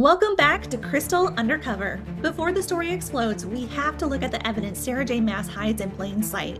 Welcome back to Crystal Undercover. Before the story explodes, we have to look at the evidence Sarah J. Maas hides in plain sight.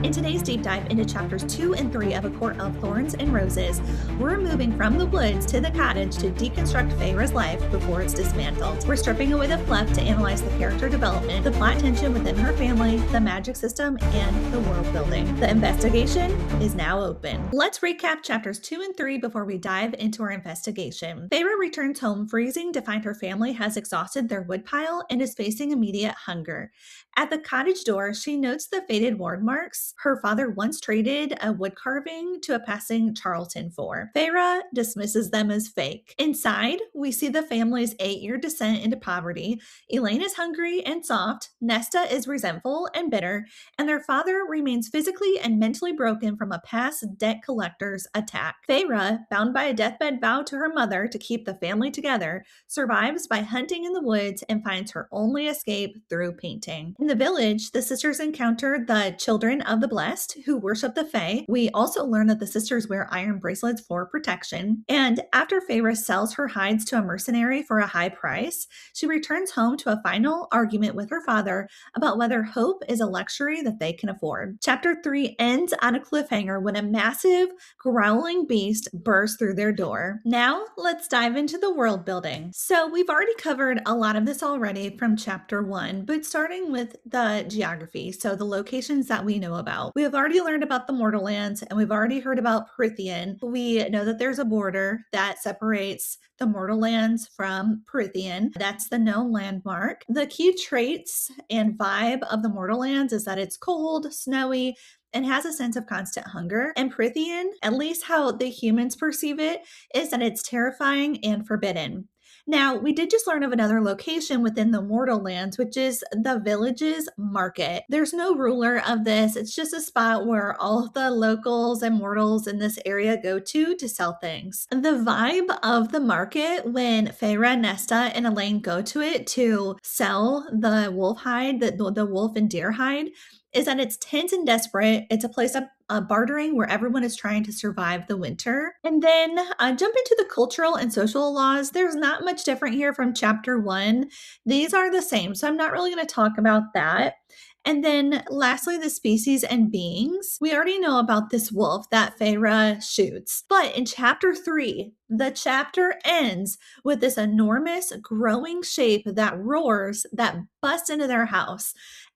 In today's deep dive into chapters 2 and 3 of A Court of Thorns and Roses, we're moving from the woods to the cottage to deconstruct Feyre's life before it's dismantled. We're stripping away the fluff to analyze the character development, the plot tension within her family, the magic system, and the world building. The investigation is now open. Let's recap chapters 2 and 3 before we dive into our investigation. Feyre returns home freezing to find her family has exhausted their woodpile and is facing immediate hunger. At the cottage door, she notes the faded ward marks her father once traded a wood carving to a passing Charlton for. Feyre dismisses them as fake. Inside, we see the family's 8-year descent into poverty. Elaine is hungry and soft, Nesta is resentful and bitter, and their father remains physically and mentally broken from a past debt collector's attack. Feyre, bound by a deathbed vow to her mother to keep the family together, survives by hunting in the woods and finds her only escape through painting. In the village, the sisters encounter the children of the blessed who worship the Fae. We also learn that the sisters wear iron bracelets for protection. And after Feyre sells her hides to a mercenary for a high price, she returns home to a final argument with her father about whether hope is a luxury that they can afford. Chapter 3 ends on a cliffhanger when a massive, growling beast bursts through their door. Now, let's dive into the world building. So we've already covered a lot of this already from chapter 1, but starting with the geography, so the locations that we know about. We have already learned about the Mortal Lands, and we've already heard about Prythian. We know that there's a border that separates the Mortal Lands from Prythian. That's the known landmark. The key traits and vibe of the Mortal Lands is that it's cold, snowy, and has a sense of constant hunger. And Prythian, at least how the humans perceive it, is that it's terrifying and forbidden. Now, we did just learn of another location within the Mortal Lands, which is the village's market. There's no ruler of this. It's just a spot where all of the locals and mortals in this area go to sell things. The vibe of the market when Feyre, Nesta, and Elaine go to it to sell the wolf hide, the wolf and deer hide, is that it's tense and desperate. It's a place of bartering where everyone is trying to survive the winter. And then jump into the cultural and social laws. There's not much different here from chapter 1. These are the same, so I'm not really going to talk about that. And then lastly, the species and beings. We already know about this wolf that Feyre shoots. But in chapter 3, the chapter ends with this enormous growing shape that roars, that busts into their house.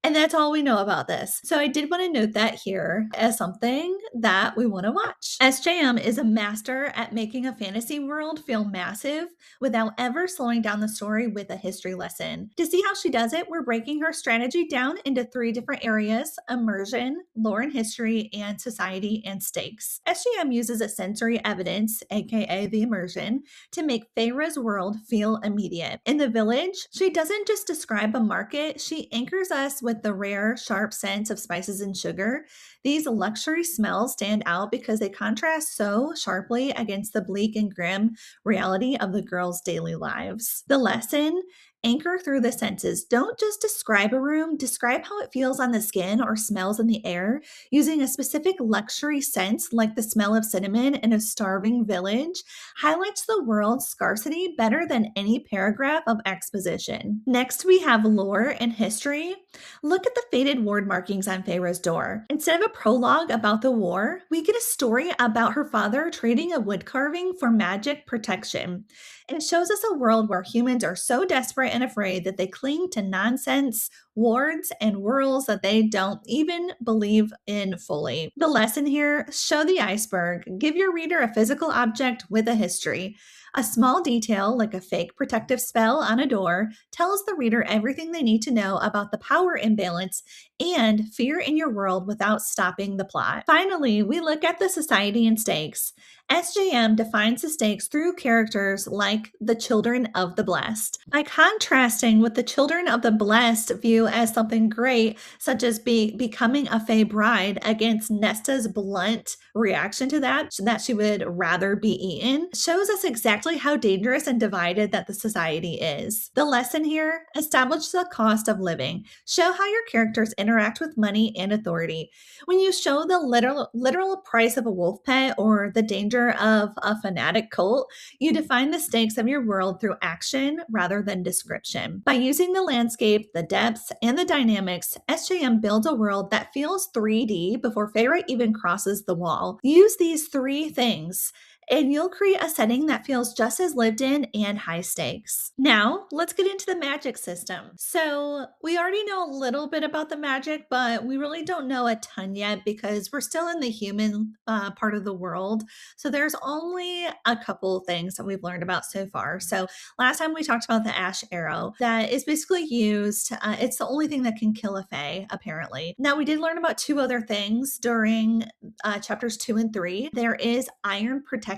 And that's all we know about this. So I did want to note that here as something that we want to watch. SJM is a master at making a fantasy world feel massive without ever slowing down the story with a history lesson. To see how she does it, we're breaking her strategy down into 3 different areas: immersion, lore and history, and society and stakes. SJM uses a sensory evidence, aka the immersion, to make Feyre's world feel immediate. In the village, she doesn't just describe a market, she anchors us with the rare, sharp scents of spices and sugar. These luxury smells stand out because they contrast so sharply against the bleak and grim reality of the girls' daily lives. The lesson: anchor through the senses. Don't just describe a room, describe how it feels on the skin or smells in the air, using a specific luxury sense like the smell of cinnamon in a starving village highlights the world's scarcity better than any paragraph of exposition. Next, we have lore and history. Look at the faded ward markings on Feyre's door. Instead of a prologue about the war, we get a story about her father trading a wood carving for magic protection. And it shows us a world where humans are so desperate and afraid that they cling to nonsense, wards, and worlds that they don't even believe in fully. The lesson here: show the iceberg. Give your reader a physical object with a history. A small detail, like a fake protective spell on a door, tells the reader everything they need to know about the power imbalance and fear in your world without stopping the plot. Finally, we look at the society and stakes. SJM defines the stakes through characters like the children of the blessed. By contrasting what the children of the blessed view as something great, such as becoming a Fae bride, against Nesta's blunt reaction to that she would rather be eaten, shows us exactly exactly how dangerous and divided that the society is. The lesson here: establish the cost of living. Show how your characters interact with money and authority. When you show the literal price of a wolf pet or the danger of a fanatic cult, you define the stakes of your world through action rather than description. By using the landscape, the depths, and the dynamics, SJM builds a world that feels 3D before Feyre even crosses the wall. Use these three things, and you'll create a setting that feels just as lived in and high stakes. Now, let's get into the magic system. So, we already know a little bit about the magic, but we really don't know a ton yet because we're still in the human part of the world. So, there's only a couple things that we've learned about so far. So, last time we talked about the ash arrow that is basically used, it's the only thing that can kill a fae, apparently. Now, we did learn about two other things during chapters 2 and 3. There is iron protections.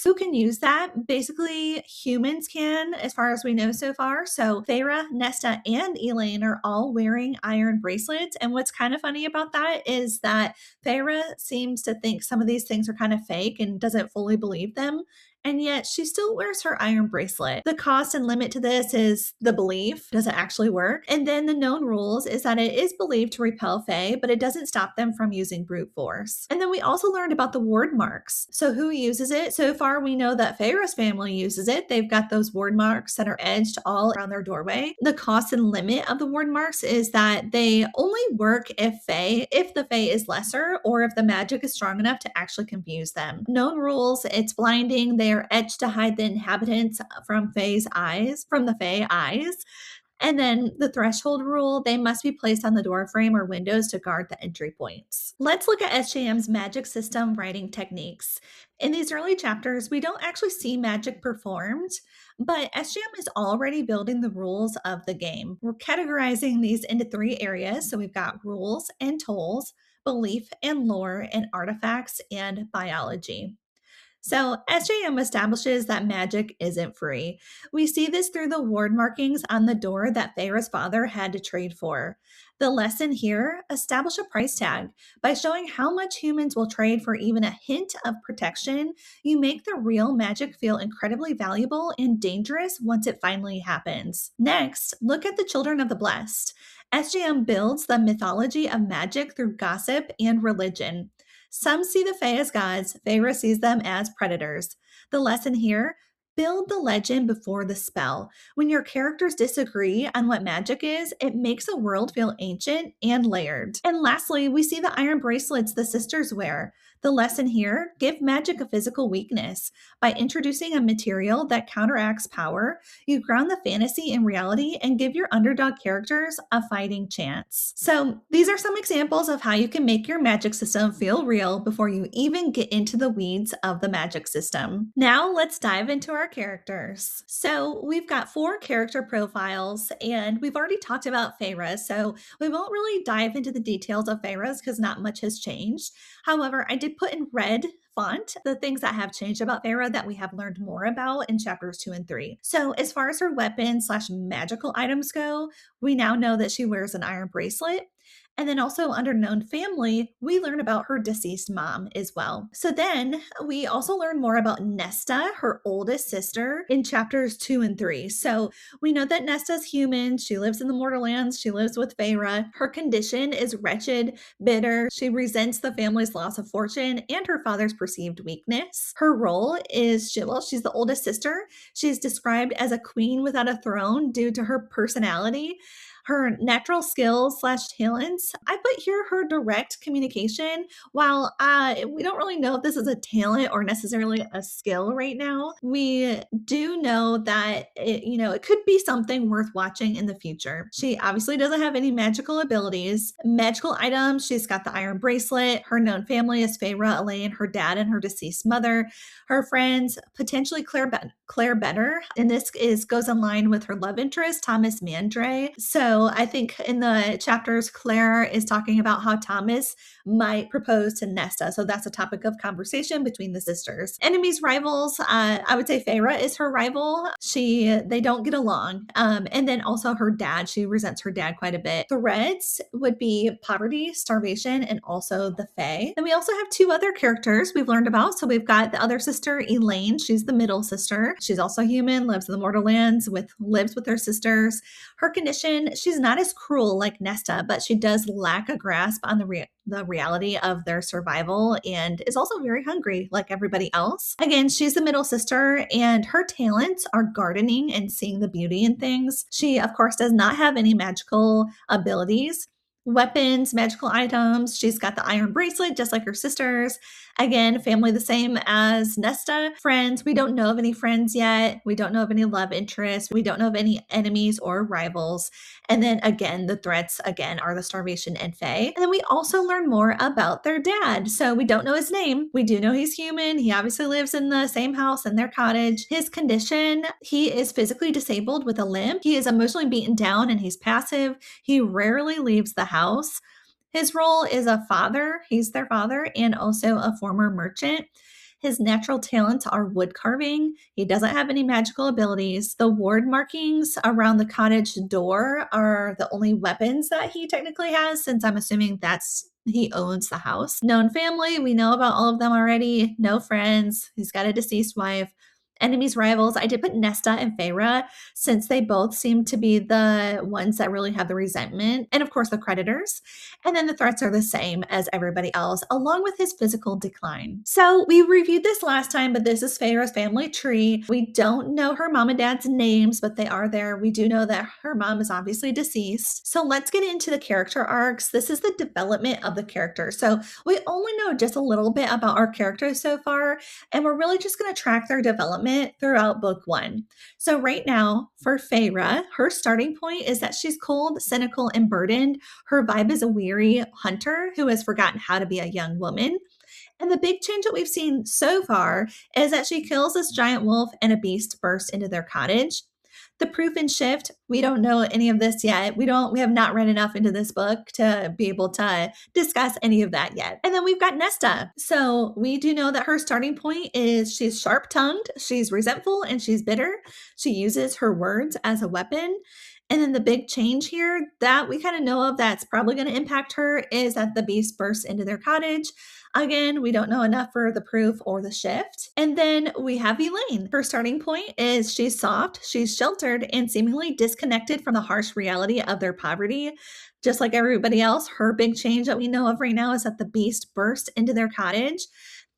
Who can use that? Basically, humans can, as far as we know so far. So Feyre, Nesta, and Elaine are all wearing iron bracelets. And what's kind of funny about that is that Feyre seems to think some of these things are kind of fake and doesn't fully believe them. And yet she still wears her iron bracelet. The cost and limit to this is the belief. Does it actually work? And then the known rules is that it is believed to repel fae, but it doesn't stop them from using brute force. And then we also learned about the ward marks. So who uses it? So far we know that Feyre's family uses it. They've got those ward marks that are edged all around their doorway. The cost and limit of the ward marks is that they only work if the fae is lesser or if the magic is strong enough to actually confuse them. Known rules: it's blinding. They are etched to hide the inhabitants from the fae eyes. And then the threshold rule: they must be placed on the door frame or windows to guard the entry points. Let's look at SJM's magic system writing techniques. In these early chapters, we don't actually see magic performed, but SJM is already building the rules of the game. We're categorizing these into three areas. So we've got rules and tolls, belief and lore, and artifacts and biology. So SJM establishes that magic isn't free. We see this through the ward markings on the door that Feyre's father had to trade for. The lesson here: establish a price tag. By showing how much humans will trade for even a hint of protection, you make the real magic feel incredibly valuable and dangerous once it finally happens. Next, look at the Children of the Blessed. SJM builds the mythology of magic through gossip and religion. Some see the fae as gods. Feyre sees them as predators. The lesson here: build the legend before the spell. When your characters disagree on what magic is, it makes a world feel ancient and layered. And lastly, we see the iron bracelets the sisters wear. The lesson here: give magic a physical weakness. By introducing a material that counteracts power, you ground the fantasy in reality and give your underdog characters a fighting chance. So these are some examples of how you can make your magic system feel real before you even get into the weeds of the magic system. Now let's dive into our characters. So we've got 4 character profiles, and we've already talked about Feyre, so we won't really dive into the details of Feyre's because not much has changed. However, I did put in red font the things that have changed about Feyre that we have learned more about in chapters 2 and 3. So as far as her weapon/magical items go, we now know that she wears an iron bracelet. And then also under known family, we learn about her deceased mom as well. So then we also learn more about Nesta, her oldest sister, in chapters 2 and 3. So we know that Nesta's human. She lives in the Mortarlands. She lives with Feyre. Her condition is wretched, bitter. She resents the family's loss of fortune and her father's perceived weakness. Her role is, she's the oldest sister. She's described as a queen without a throne due to her personality. Her natural skills/talents, I put here her direct communication. While we don't really know if this is a talent or necessarily a skill right now, we do know that it could be something worth watching in the future. She obviously doesn't have any magical abilities. Magical items: she's got the iron bracelet. Her known family is Feyre, Elaine, her dad, and her deceased mother. Her friends, potentially Claire Better, and this goes in line with her love interest, Thomas Mandray. So So I think in the chapters, Claire is talking about how Thomas might propose to Nesta. So that's a topic of conversation between the sisters. Enemies, rivals. I would say Feyre is her rival. They don't get along. And then also her dad. She resents her dad quite a bit. Threads would be poverty, starvation, and also the Fae. Then we also have two other characters we've learned about. So we've got the other sister, Elaine. She's the middle sister. She's also human, lives in the mortal lands, lives with her sisters. Her condition, she's not as cruel like Nesta, but she does lack a grasp on the reality of their survival and is also very hungry like everybody else. Again, she's the middle sister and her talents are gardening and seeing the beauty in things. She, of course, does not have any magical abilities. Weapons, magical items. She's got the iron bracelet, just like her sisters. Again, family the same as Nesta. Friends, we don't know of any friends yet. We don't know of any love interests. We don't know of any enemies or rivals. And then again, the threats again are the starvation and Fae. And then we also learn more about their dad. So we don't know his name. We do know he's human. He obviously lives in the same house in their cottage. His condition, he is physically disabled with a limp. He is emotionally beaten down and he's passive. He rarely leaves the house. His role is a father. He's their father and also a former merchant. His natural talents are wood carving. He doesn't have any magical abilities. The ward markings around the cottage door are the only weapons that he technically has, since I'm assuming he owns the house. Known family, we know about all of them already. No friends. He's got a deceased wife. Enemies, rivals. I did put Nesta and Feyre since they both seem to be the ones that really have the resentment. And of course, the creditors. And then the threats are the same as everybody else, along with his physical decline. So we reviewed this last time, but this is Feyre's family tree. We don't know her mom and dad's names, but they are there. We do know that her mom is obviously deceased. So let's get into the character arcs. This is the development of the character. So we only know just a little bit about our characters so far, and we're really just going to track their development throughout book one. So right now for Feyre, her starting point is that she's cold, cynical, and burdened. Her vibe is a weary hunter who has forgotten how to be a young woman. And the big change that we've seen so far is that she kills this giant wolf and a beast burst into their cottage. The proof and shift, we don't know any of this yet. We have not read enough into this book to be able to discuss any of that yet. And then we've got Nesta. So we do know that her starting point is she's sharp-tongued, she's resentful, and she's bitter. She uses her words as a weapon. And then the big change here that we kind of know of that's probably going to impact her is that the beast bursts into their cottage. Again, we don't know enough for the proof or the shift. And then we have Elaine. Her starting point is she's soft, she's sheltered, and seemingly disconnected from the harsh reality of their poverty. Just like everybody else, her big change that we know of right now is that the beast burst into their cottage.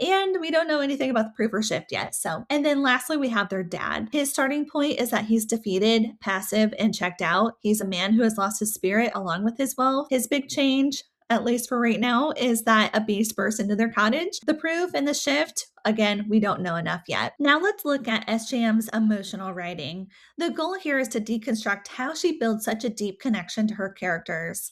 And we don't know anything about the proof or shift yet. And then lastly, we have their dad. His starting point is that he's defeated, passive, and checked out. He's a man who has lost his spirit along with his wealth. His big change, at least for right now, is that a beast bursts into their cottage. The proof and the shift, again, we don't know enough yet. Now let's look at SJM's emotional writing. The goal here is to deconstruct how she builds such a deep connection to her characters.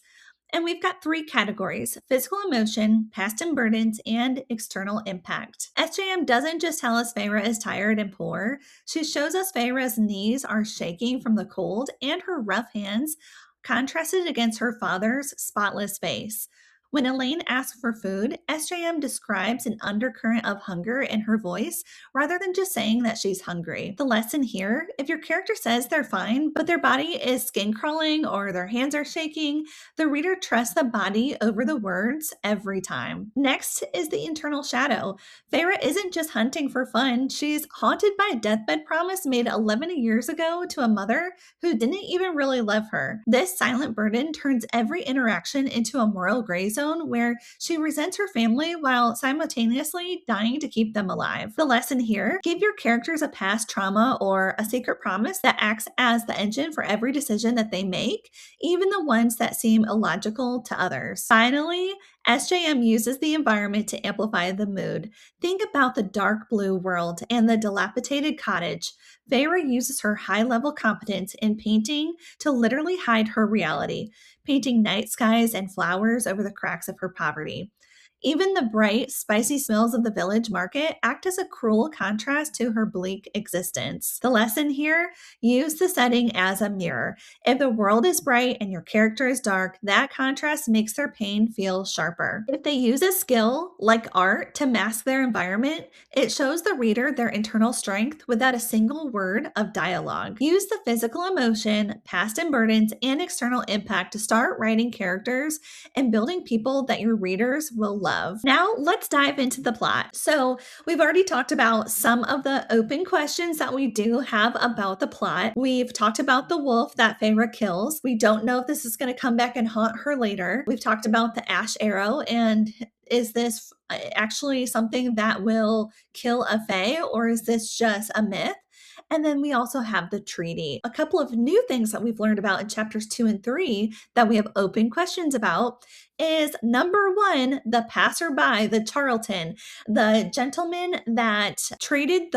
And we've got three categories: physical emotion, past and burdens, and external impact. SJM doesn't just tell us Feyre is tired and poor. She shows us Feyre's knees are shaking from the cold and her rough hands contrasted against her father's spotless face. When Elaine asks for food, SJM describes an undercurrent of hunger in her voice rather than just saying that she's hungry. The lesson here, if your character says they're fine, but their body is skin crawling or their hands are shaking, the reader trusts the body over the words every time. Next is the internal shadow. Feyre isn't just hunting for fun. She's haunted by a deathbed promise made 11 years ago to a mother who didn't even really love her. This silent burden turns every interaction into a moral gray zone where she resents her family while simultaneously dying to keep them alive. The lesson here: give your characters a past trauma or a secret promise that acts as the engine for every decision that they make, even the ones that seem illogical to others. Finally, SJM uses the environment to amplify the mood. Think about the dark blue world and the dilapidated cottage. Feyre uses her high-level competence in painting to literally hide her reality, painting night skies and flowers over the cracks of her poverty. Even the bright, spicy smells of the village market act as a cruel contrast to her bleak existence. The lesson here: use the setting as a mirror. If the world is bright and your character is dark, that contrast makes their pain feel sharper. If they use a skill, like art, to mask their environment, it shows the reader their internal strength without a single word of dialogue. Use the physical emotion, past and burdens, and external impact to start writing characters and building people that your readers will love. Now, let's dive into the plot. So, we've already talked about some of the open questions that we do have about the plot. We've talked about the wolf that Feyre kills. We don't know if this is going to come back and haunt her later. We've talked about the ash arrow, and is this actually something that will kill a fae, or is this just a myth? And then we also have the treaty. A couple of new things that we've learned about in chapters 2 and 3 that we have open questions about is number 1, the passerby, the Charlton, the gentleman that traded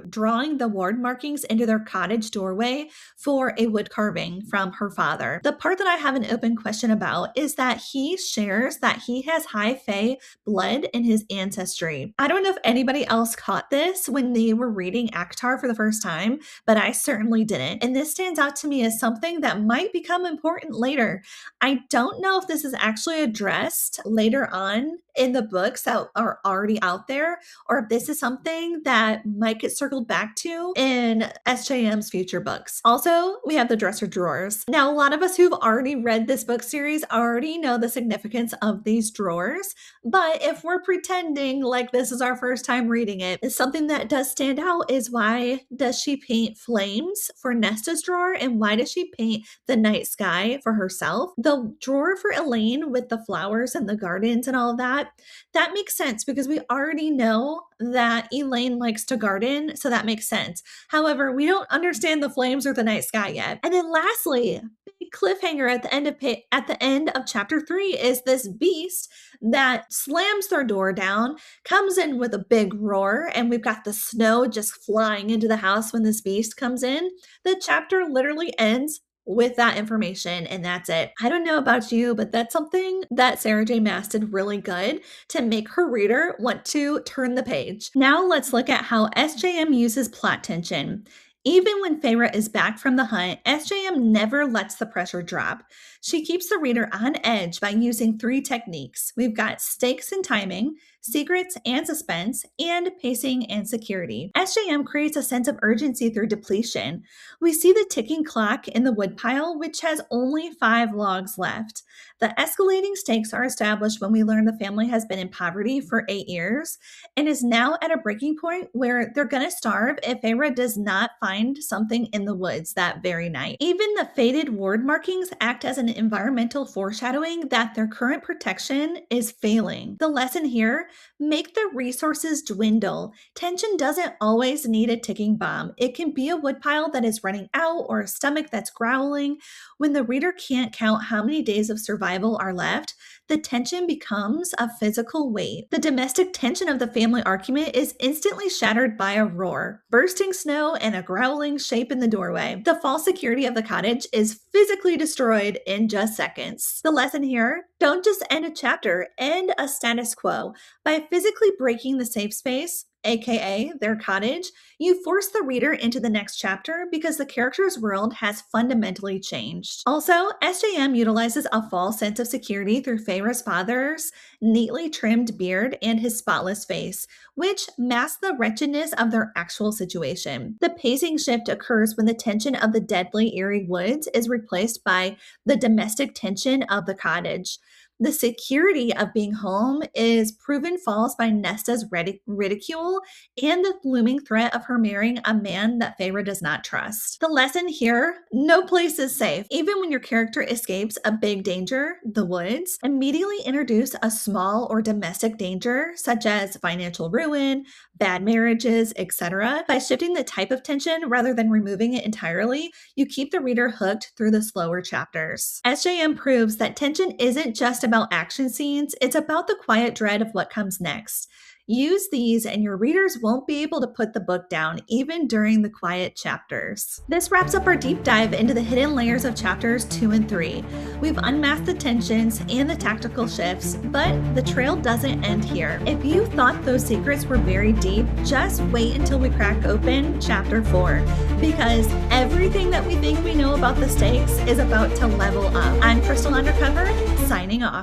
drawing the ward markings into their cottage doorway for a wood carving from her father. The part that I have an open question about is that he shares that he has high fae blood in his ancestry. I don't know if anybody else caught this when they were reading ACOTAR for the first time, but I certainly didn't. And this stands out to me as something that might become important later. I don't know if this is actually addressed later on in the books that are already out there, or if this is something that might get circled back to in SJM's future books. Also, we have the dresser drawers. Now, a lot of us who've already read this book series already know the significance of these drawers, but if we're pretending like this is our first time reading it, something that does stand out is, why does she paint flames for Nesta's drawer, and why does she paint the night sky for herself? The drawer for Elaine with the flowers and the gardens and all of that makes sense because we already know that Elaine likes to garden, so that makes sense. However, we don't understand the flames or the night sky yet. And then lastly, big cliffhanger at the end of chapter 3 is this beast that slams their door down, comes in with a big roar, and we've got the snow just flying into the house when this beast comes in. The chapter literally ends with that information, and that's it. I don't know about you, but that's something that Sarah J. Maas did really good to make her reader want to turn the page. Now let's look at how SJM uses plot tension. Even when Feyre is back from the hunt, SJM never lets the pressure drop. She keeps the reader on edge by using 3 techniques. We've got stakes and timing, secrets and suspense, and pacing and security. SJM creates a sense of urgency through depletion. We see the ticking clock in the woodpile, which has only 5 logs left. The escalating stakes are established when we learn the family has been in poverty for 8 years and is now at a breaking point where they're going to starve if Feyre does not find something in the woods that very night. Even the faded ward markings act as an environmental foreshadowing that their current protection is failing. The lesson here: make the resources dwindle. Tension doesn't always need a ticking bomb. It can be a woodpile that is running out or a stomach that's growling. When the reader can't count how many days of survival are left, the tension becomes a physical weight. The domestic tension of the family argument is instantly shattered by a roar, bursting snow, and a growling shape in the doorway. The false security of the cottage is physically destroyed in just seconds. The lesson here: don't just end a chapter, end a status quo. By physically breaking the safe space, aka their cottage, you force the reader into the next chapter because the character's world has fundamentally changed. Also, SJM utilizes a false sense of security through Feyre's father's neatly trimmed beard and his spotless face, which masks the wretchedness of their actual situation. The pacing shift occurs when the tension of the deadly eerie woods is replaced by the domestic tension of the cottage. The security of being home is proven false by Nesta's ridicule and the looming threat of her marrying a man that Feyre does not trust. The lesson here: no place is safe. Even when your character escapes a big danger, the woods, immediately introduce a small or domestic danger, such as financial ruin, bad marriages, etc. By shifting the type of tension rather than removing it entirely, you keep the reader hooked through the slower chapters. SJM proves that tension isn't just about action scenes, it's about the quiet dread of what comes next. Use these and your readers won't be able to put the book down even during the quiet chapters. This wraps up our deep dive into the hidden layers of chapters 2 and 3. We've unmasked the tensions and the tactical shifts, but the trail doesn't end here. If you thought those secrets were buried deep, just wait until we crack open chapter 4, because everything that we think we know about the stakes is about to level up. I'm Crystal Undercover, signing off.